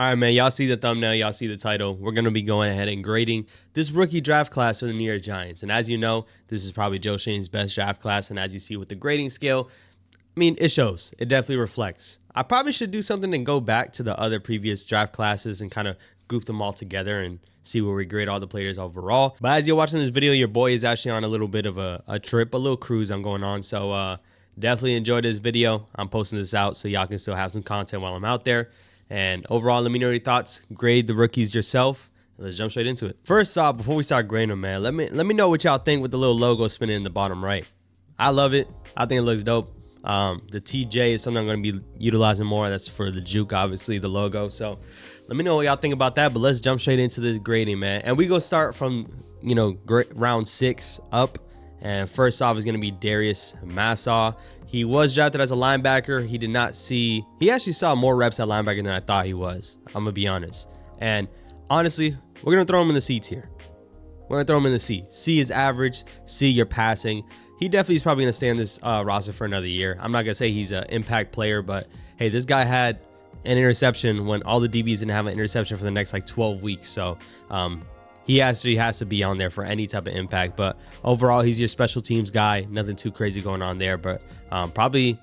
All right, man, y'all see the thumbnail, y'all see the title. We're going to be going ahead and grading this rookie draft class for the New York Giants. And as you know, this is probably Joe Shane's best draft class. And as you see with the grading scale, I mean, it shows. It definitely reflects. I probably should do something and go back to the other previous draft classes and kind of group them all together and see where we grade all the players overall. But as you're watching this video, your boy is actually on a little bit of a trip, a little cruise I'm going on. So definitely enjoy this video. I'm posting this out so y'all can still have some content while I'm out there. And overall, let me know your thoughts. Grade the rookies yourself. Let's jump straight into it. First off, before we start grading them, man, let me know what y'all think with the little logo spinning in the bottom right. I love it. I think it looks dope. The TJ is something I'm going to be utilizing more. That's for the juke, obviously, the logo. So let me know what y'all think about that. But let's jump straight into this grading, man. And we go start from, round 6 up. And first off is going to be Darius Massaquoi. He was drafted as a linebacker. He actually saw more reps at linebacker than I thought he was. I'm going to be honest. And honestly, we're going to throw him in the C tier. We're going to throw him in the C. C is average. C, you're passing. He definitely is probably going to stay on this roster for another year. I'm not going to say he's an impact player, but hey, this guy had an interception when all the DBs didn't have an interception for the next 12 weeks. So he actually has to be on there for any type of impact. But overall, he's your special teams guy. Nothing too crazy going on there, but probably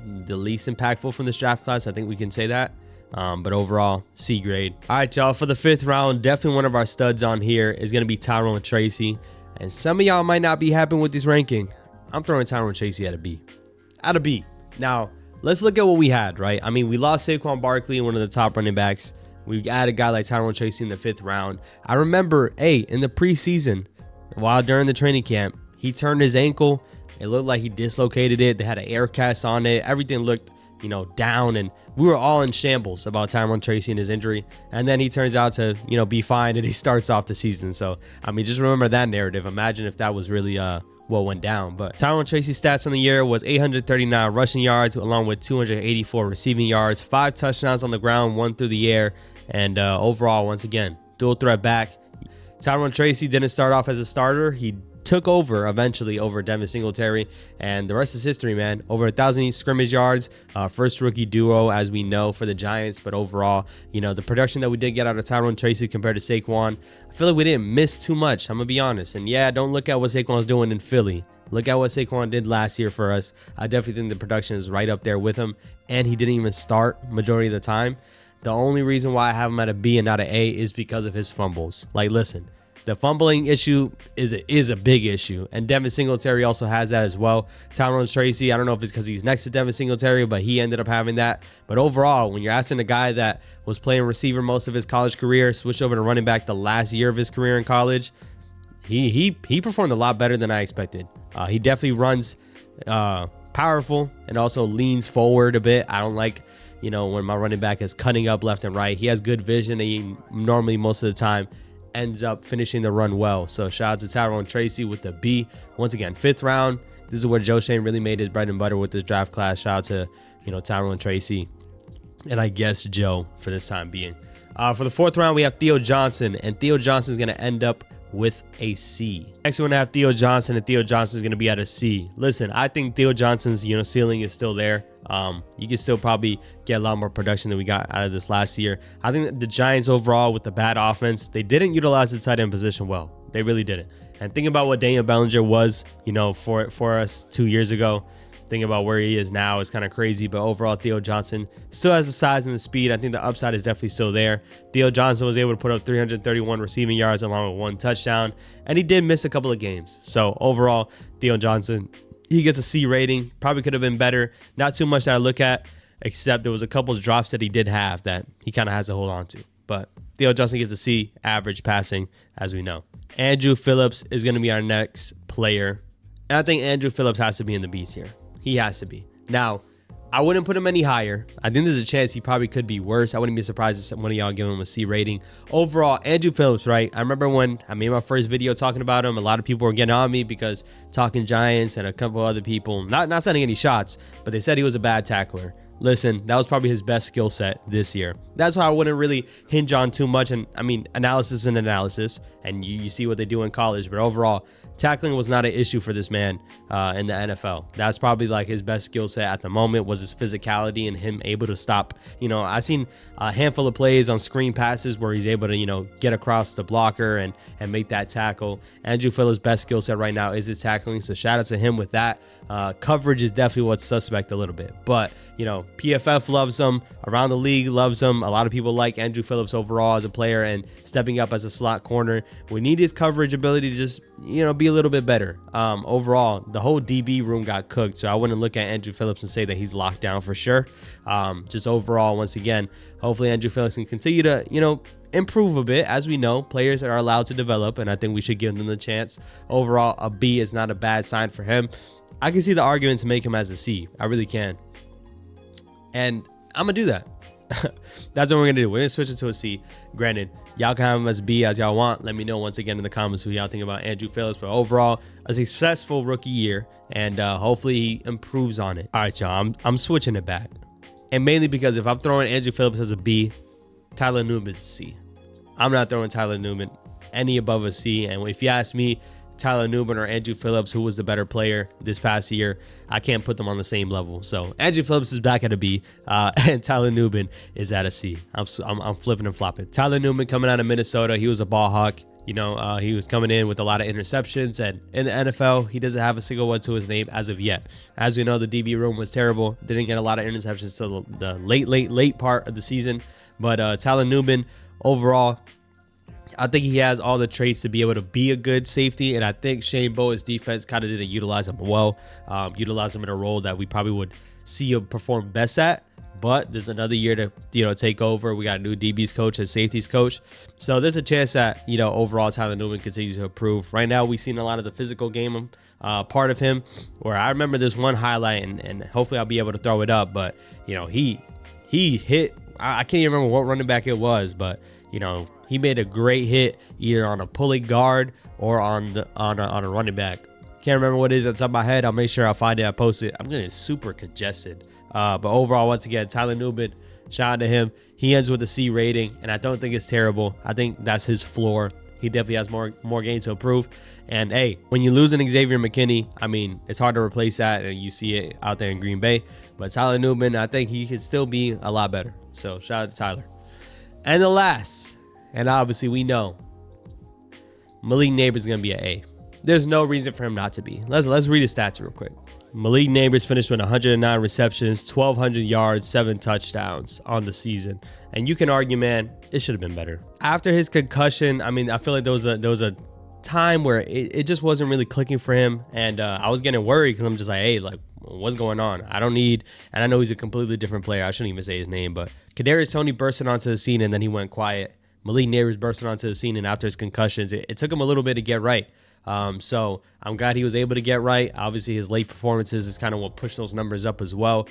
the least impactful from this draft class. I think we can say that. But overall, C grade. All right, y'all, for the 5th round, definitely one of our studs on here is going to be Tyrone Tracy. And some of y'all might not be happy with this ranking. I'm throwing Tyrone Tracy at a B. At a B. Now, let's look at what we had, right? I mean, we lost Saquon Barkley, one of the top running backs. We added a guy like Tyrone Tracy in the 5th round. I remember, in the preseason, while during the training camp, he turned his ankle. It looked like he dislocated it. They had an air cast on it. Everything looked, down. And we were all in shambles about Tyrone Tracy and his injury. And then he turns out to, be fine, and he starts off the season. So, I mean, just remember that narrative. Imagine if that was really what went down. But Tyrone Tracy's stats on the year was 839 rushing yards, along with 284 receiving yards, 5 touchdowns on the ground, 1 through the air. And overall, once again, dual threat back. Tyrone Tracy didn't start off as a starter. He took over eventually over Devin Singletary, and the rest is history, man. Over 1,000 scrimmage yards, first rookie duo, as we know, for the Giants. But overall, the production that we did get out of Tyrone Tracy compared to Saquon, I feel like we didn't miss too much. I'm gonna be honest. And yeah, don't look at what Saquon's doing in Philly. Look at what Saquon did last year for us. I definitely think the production is right up there with him, and he didn't even start majority of the time. The only reason why I have him at a B and not an A is because of his fumbles. Listen, the fumbling issue is a big issue, and Devin Singletary also has that as well. Tyrone Tracy, I don't know if it's because he's next to Devin Singletary, but he ended up having that. But overall, when you're asking a guy that was playing receiver most of his college career, switched over to running back the last year of his career in college, he performed a lot better than I expected. He definitely runs powerful and also leans forward a bit. I don't like when my running back is cutting up left and right. He has good vision, and he normally most of the time ends up finishing the run well. So shout out to Tyrone Tracy with the B. Once again, 5th round. This is where Joe Shane really made his bread and butter with this draft class. Shout out to Tyrone Tracy, and I guess Joe for this time being. For the 4th round, we have Theo Johnson, and Theo Johnson is going to end up with a C. Next, we're going to have Theo Johnson, and Theo Johnson is going to be at a C. Listen, I think Theo Johnson's ceiling is still there. You can still probably get a lot more production than we got out of this last year. I think that the Giants overall, with the bad offense, they didn't utilize the tight end position well. They really didn't. And think about what Daniel Bellinger was, for us 2 years ago. Think about where he is now. It's kind of crazy, but overall, Theo Johnson still has the size and the speed. I think the upside is definitely still there. Theo Johnson was able to put up 331 receiving yards along with 1 touchdown, and he did miss a couple of games. So overall, Theo Johnson, he gets a C rating. Probably could have been better. Not too much that I look at, except there was a couple of drops that he did have that he kind of has to hold on to. But Theo Johnson gets a C, average passing, as we know. Andrew Phillips is going to be our next player, and I think Andrew Phillips has to be in the B tier. He has to be. Now, I wouldn't put him any higher. I think there's a chance he probably could be worse. I wouldn't be surprised if one of y'all give him a C rating. Overall, Andrew Phillips, right? I remember when I made my first video talking about him, a lot of people were getting on me because Talking Giants and a couple other people, not sending any shots, but they said he was a bad tackler. listen, that was probably his best skill set this year. That's why I wouldn't really hinge on too much. And I mean, analysis and analysis, and you see what they do in college. But overall, tackling was not an issue for this man in the NFL. That's probably like his best skill set at the moment, was his physicality and him able to stop. I've seen a handful of plays on screen passes where he's able to, get across the blocker and make that tackle. Andrew Phillips' best skill set right now is his tackling. So shout out to him with that. Coverage is definitely what's suspect a little bit. But, PFF loves him. Around the league loves him. A lot of people like Andrew Phillips overall as a player and stepping up as a slot corner. We need his coverage ability to just, be a little bit better. Overall, the whole DB room got cooked. So I wouldn't look at Andrew Phillips and say that he's locked down for sure. Just overall, once again, hopefully Andrew Phillips can continue to, improve a bit. As we know, players are allowed to develop, and I think we should give them the chance. Overall, a B is not a bad sign for him. I can see the argument to make him as a C. I really can. And I'm going to do that. That's what we're going to do. We're going to switch it to a C. Granted, y'all can have him as B as y'all want. Let me know once again in the comments what y'all think about Andrew Phillips. But overall, a successful rookie year, and hopefully he improves on it. All right, y'all, I'm switching it back. And mainly because if I'm throwing Andrew Phillips as a B, Tyler Newman is a C. I'm not throwing Tyler Newman any above a C. And if you ask me, Tyler Newman or Andrew Phillips, who was the better player this past year, I can't put them on the same level. So Andrew Phillips is back at a B, and Tyler Newman is at a C. I'm flipping and flopping. Tyler Newman coming out of Minnesota, he was a ball hawk. He was coming in with a lot of interceptions, and in the NFL, he doesn't have a single one to his name as of yet. As we know, the DB room was terrible. Didn't get a lot of interceptions till the late part of the season. But Tyler Newman, overall, I think he has all the traits to be able to be a good safety, and I think Shane Bowen's defense kind of didn't utilize him well, utilize him in a role that we probably would see him perform best at. But there's another year to take over. We got a new DB's coach and safeties coach, so there's a chance that overall Tyler Newman continues to improve. Right now, we've seen a lot of the physical game part of him, where I remember this one highlight, and hopefully I'll be able to throw it up. But he hit. I can't even remember what running back it was, but he made a great hit either on a pulling guard or on a running back. Can't remember what it is at the top of my head. I'll make sure I find it. I post it. I'm getting super congested. But overall, once again, Tyler Newman, shout out to him. He ends with a C rating, and I don't think it's terrible. I think that's his floor. He definitely has more gains to improve. And hey, when you lose an Xavier McKinney, I mean, it's hard to replace that, and you see it out there in Green Bay. But Tyler Newman, I think he could still be a lot better. So shout out to Tyler. And the last, and obviously we know, Malik Reagor is going to be an A. There's no reason for him not to be. Let's read his stats real quick. Malik Reagor finished with 109 receptions, 1,200 yards, 7 touchdowns on the season. And you can argue, man, it should have been better. After his concussion, I mean, I feel like there was a time where it just wasn't really clicking for him. And I was getting worried because I'm just like, hey, like, what's going on? I don't need, and I know he's a completely different player. I shouldn't even say his name, but Kadarius Toney bursted onto the scene and then he went quiet. Malik Reagor bursting onto the scene, and after his concussions, it took him a little bit to get right. So I'm glad he was able to get right. Obviously, his late performances is kind of what pushed those numbers up as well.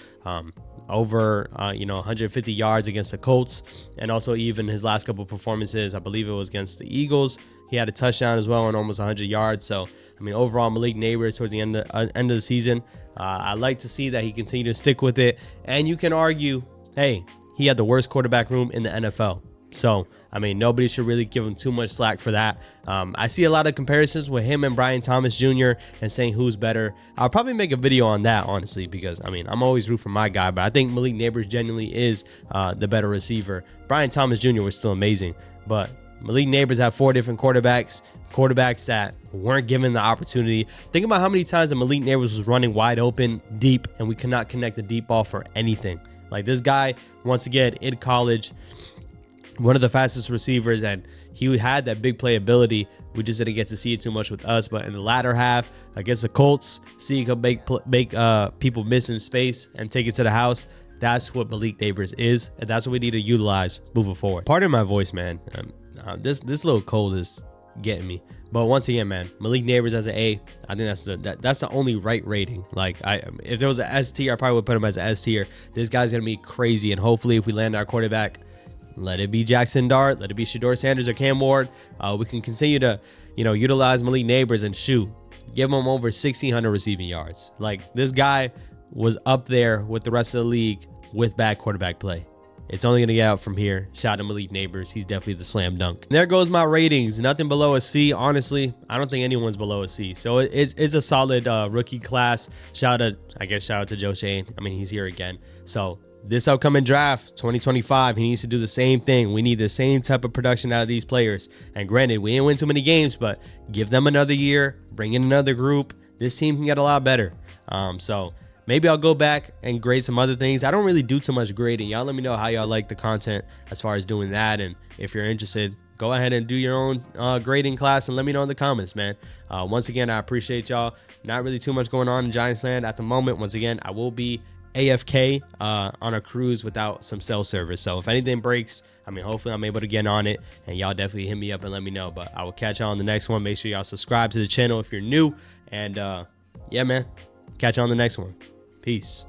Over 150 yards against the Colts, and also even his last couple of performances, I believe it was against the Eagles. He had a touchdown as well and almost 100 yards. So, I mean, overall, Malik Reagor towards the end of the season, I like to see that he continued to stick with it. And you can argue, hey, he had the worst quarterback room in the NFL. So, I mean, nobody should really give him too much slack for that. I see a lot of comparisons with him and Brian Thomas Jr. and saying who's better. I'll probably make a video on that, honestly, because, I mean, I'm always root for my guy, but I think Malik Reagor genuinely is the better receiver. Brian Thomas Jr. was still amazing, but Malik Reagor's had 4 different quarterbacks that weren't given the opportunity. Think about how many times that Malik Reagor was running wide open, deep, and we could not connect the deep ball for anything. Like, this guy, once again, in college, one of the fastest receivers, and he had that big playability. We just didn't get to see it too much with us. But in the latter half against the Colts, seeing him make people miss in space and take it to the house, that's what Malik Reagor is, and that's what we need to utilize moving forward. Pardon my voice, man. This little cold is getting me. But once again, man, Malik Reagor as an A. I think that's the only right rating. Like, if there was an S tier, I probably would put him as an S tier. This guy's gonna be crazy, and hopefully, if we land our quarterback, let it be Jackson Dart, let it be Shedeur Sanders or Cam Ward. We can continue to, utilize Malik Reagor and shoot, give him over 1,600 receiving yards. Like, this guy was up there with the rest of the league with bad quarterback play. It's only going to get out from here. Shout out to Malik Neighbors. He's definitely the slam dunk. And there goes my ratings. Nothing below a C. Honestly, I don't think anyone's below a C. So it's a solid rookie class. Shout out to Joe Shane. I mean, he's here again. So this upcoming draft, 2025, he needs to do the same thing. We need the same type of production out of these players. And granted, we didn't win too many games, but give them another year. Bring in another group. This team can get a lot better. So maybe I'll go back and grade some other things. I don't really do too much grading. Y'all let me know how y'all like the content as far as doing that. And if you're interested, go ahead and do your own grading class and let me know in the comments, man. Once again, I appreciate y'all. Not really too much going on in Giants land at the moment. Once again, I will be AFK on a cruise without some cell service. So if anything breaks, I mean, hopefully I'm able to get on it, and y'all definitely hit me up and let me know. But I will catch y'all on the next one. Make sure y'all subscribe to the channel if you're new. And yeah, man, catch you on the next one. Peace.